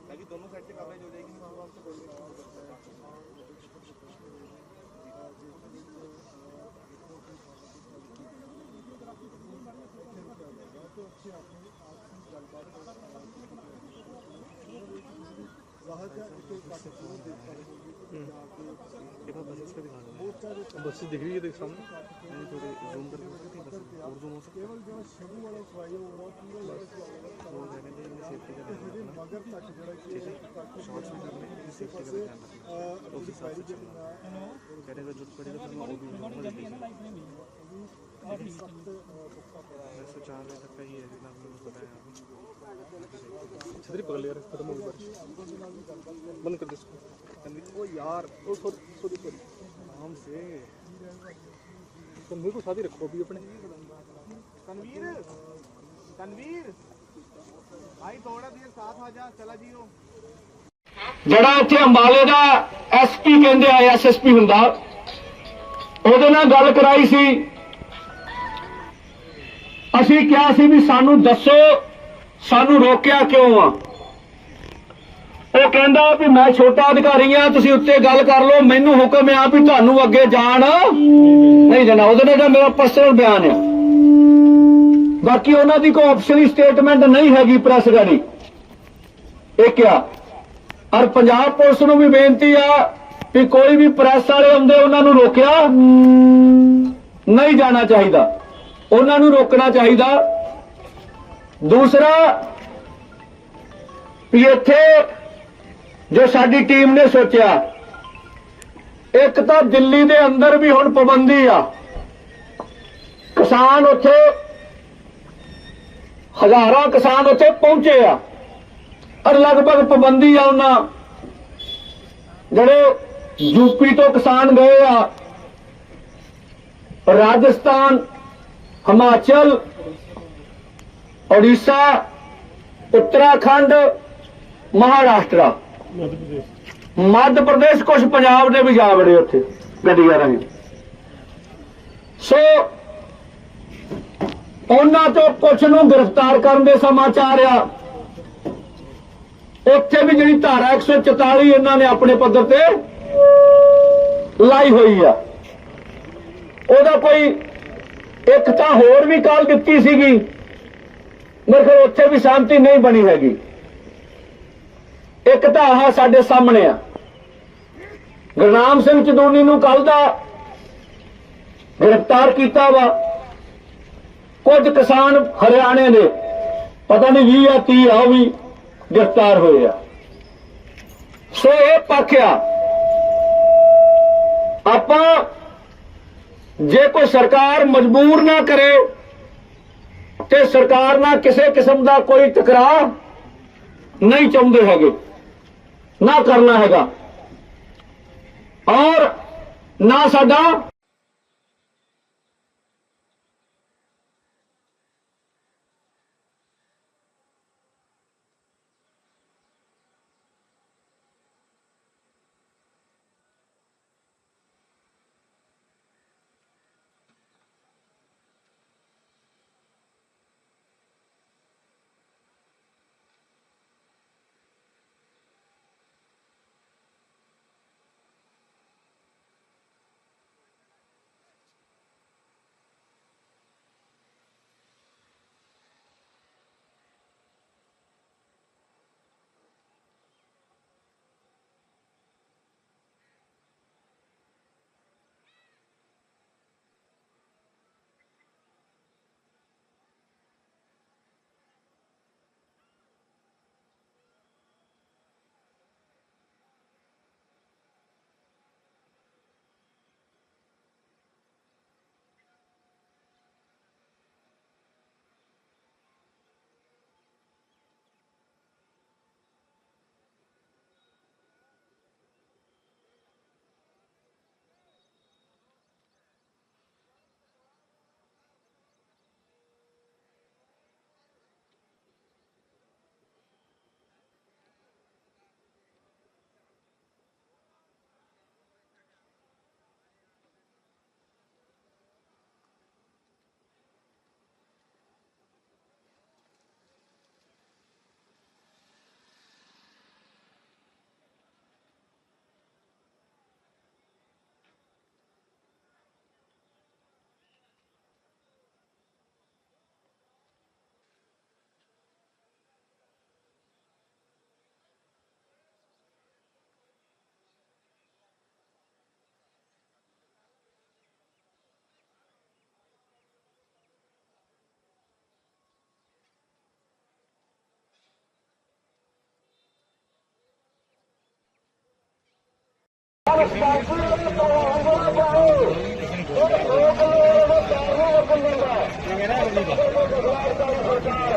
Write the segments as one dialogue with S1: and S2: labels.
S1: ताकि दोनों साइड से कवरेज हो जाएगी।
S2: बस दिख रही है देख सामने
S1: थोड़े जूम करके और जूम हो सकता है। सेफ्टी का ध्यान रखना, ठीक है। शॉर्ट्स में करने सेफ्टी का ध्यान रखना, तो उस हिसाब से चलना। कहने का जरूरत पड़ेगा तो मैं और भी नॉर्मल दीजिए। 4 बजे तक का ही है जितना आपको पता है।
S2: छतरी पकड़ लिया खत्म हो गया, बंद कर दे इसको। वो यार वो सॉरी आराम से तनवीर को साथ ही रखो अभी अपने।
S1: तनवीर भाई थोड़ा देर साथ आ जा, चला जियो।
S3: ਜਿਹੜਾ ਇੱਥੇ ਅੰਬਾਲੇ ਦਾ ਐਸਪੀ ਕਹਿੰਦੇ ਆ ਐਸਐਸਪੀ ਹੁੰਦਾ, ਉਹਦੇ ਨਾਲ ਗੱਲ ਕਰਾਈ ਸੀ। ਅਸੀਂ ਕਿਹਾ ਸੀ ਵੀ ਸਾਨੂੰ ਦੱਸੋ ਸਾਨੂੰ ਰੋਕਿਆ ਕਿਉਂ ਆ। ਉਹ ਕਹਿੰਦਾ ਵੀ ਮੈਂ ਛੋਟਾ ਅਧਿਕਾਰੀ ਆ, ਤੁਸੀਂ ਉੱਤੇ ਗੱਲ ਕਰ ਲਓ, ਮੈਨੂੰ ਹੁਕਮ ਆ ਵੀ ਤੁਹਾਨੂੰ ਅੱਗੇ ਜਾਣ ਨਹੀਂ ਦੇਣਾ। ਉਹਦੇ ਨਾਲ ਮੇਰਾ ਪਰਸਨਲ ਬਿਆਨ ਆ, ਬਾਕੀ ਉਹਨਾਂ ਦੀ ਕੋਈ ਆਫੀਸ਼ੀਅਲੀ ਸਟੇਟਮੈਂਟ ਨਹੀਂ ਹੈਗੀ ਪ੍ਰੈਸ ਗਾੜੀ। ਇਹ ਕਿਹਾ। ਔਰ ਪੰਜਾਬ ਪੁਲਿਸ ਨੂੰ ਵੀ ਬੇਨਤੀ ਆ ਵੀ ਕੋਈ ਵੀ ਪ੍ਰੈਸ ਵਾਲੇ ਆਉਂਦੇ ਉਹਨਾਂ ਨੂੰ ਰੋਕਿਆ ਨਹੀਂ ਜਾਣਾ ਚਾਹੀਦਾ, ਉਹਨਾਂ ਨੂੰ ਰੋਕਣਾ ਚਾਹੀਦਾ। ਦੂਸਰਾ ਵੀ ਇੱਥੇ ਜੋ ਸਾਡੀ ਟੀਮ ਨੇ ਸੋਚਿਆ, ਇੱਕ ਤਾਂ ਦਿੱਲੀ ਦੇ ਅੰਦਰ ਵੀ ਹੁਣ ਪਾਬੰਦੀ ਆ, ਕਿਸਾਨ ਉੱਥੇ ਹਜ਼ਾਰਾਂ ਕਿਸਾਨ ਉੱਥੇ ਪਹੁੰਚੇ ਆ ਔਰ ਲਗਭਗ ਪਾਬੰਦੀ ਆ ਉਹਨਾਂ ਜਿਹੜੇ यूपी तो किसान गए आ, राजस्थान, हिमाचल, उड़ीसा, उत्तराखंड, महाराष्ट्र, मध्य प्रदेश, कुछ पंजाब ने भी जा बड़े उत्थे गड्डियां राही। सो उन्हां तो कुछ नूं गिरफ्तार करने दे समाचार आ। उत्थे भी जिहड़ी धारा 144 इन्हां ने अपने पद्धर ते लाई हुई आ, ਉਹਦਾ ਕੋਈ ਇੱਕ ਤਾਂ ਹੋਰ ਵੀ ਕਾਲ ਦਿੱਤੀ ਸੀਗੀ, ਮੇਰੇ ਕੋਲ ਉੱਥੇ ਵੀ ਸ਼ਾਂਤੀ ਨਹੀਂ ਬਣੀ ਹੈਗੀ। ਇੱਕ ਤਾਂ ਆਹ ਸਾਡੇ ਸਾਹਮਣੇ ਆ, ਗੁਰਨਾਮ ਸਿੰਘ ਚਦੂਨੀ ਨੂੰ ਕੱਲ ਦਾ ਗ੍ਰਿਫਤਾਰ ਕੀਤਾ ਵਾ। ਕੁਝ ਕਿਸਾਨ ਹਰਿਆਣੇ ਦੇ ਪਤਾ ਨਹੀਂ 20 ਜਾਂ 30 ਆ ਵੀ ਗ੍ਰਿਫਤਾਰ ਹੋਏ ਆ। ਸੋ ਇਹ ਪੱਖ ਆ। ਆਪਾਂ जे कोई सरकार मजबूर ना करे ते सरकार ना किसी किस्म का कोई टकराव नहीं चाहते हैगे, ना करना हैगा और ना साडा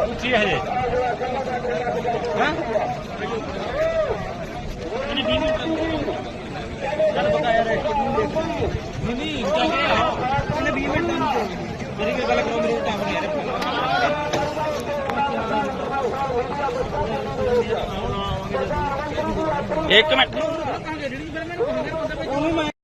S4: ਉੱਚੀ ਹੈ ਹਜੇ ਹਾਂ ਇਹਨੇ 20 ਮਿੰਟ ਚੱਲ ਪਤਾ ਯਾਰ ਨਹੀਂ ਕਿਆ ਇਹਨੇ 20 ਮਿੰਟ ਮੇਰੀ ਕੀ ਗੱਲ ਕਰੋ ਮੇਰੇ ਟਾਈਮ ਨਹੀਂ ਯਾਰ 1 ਮਿੰਟ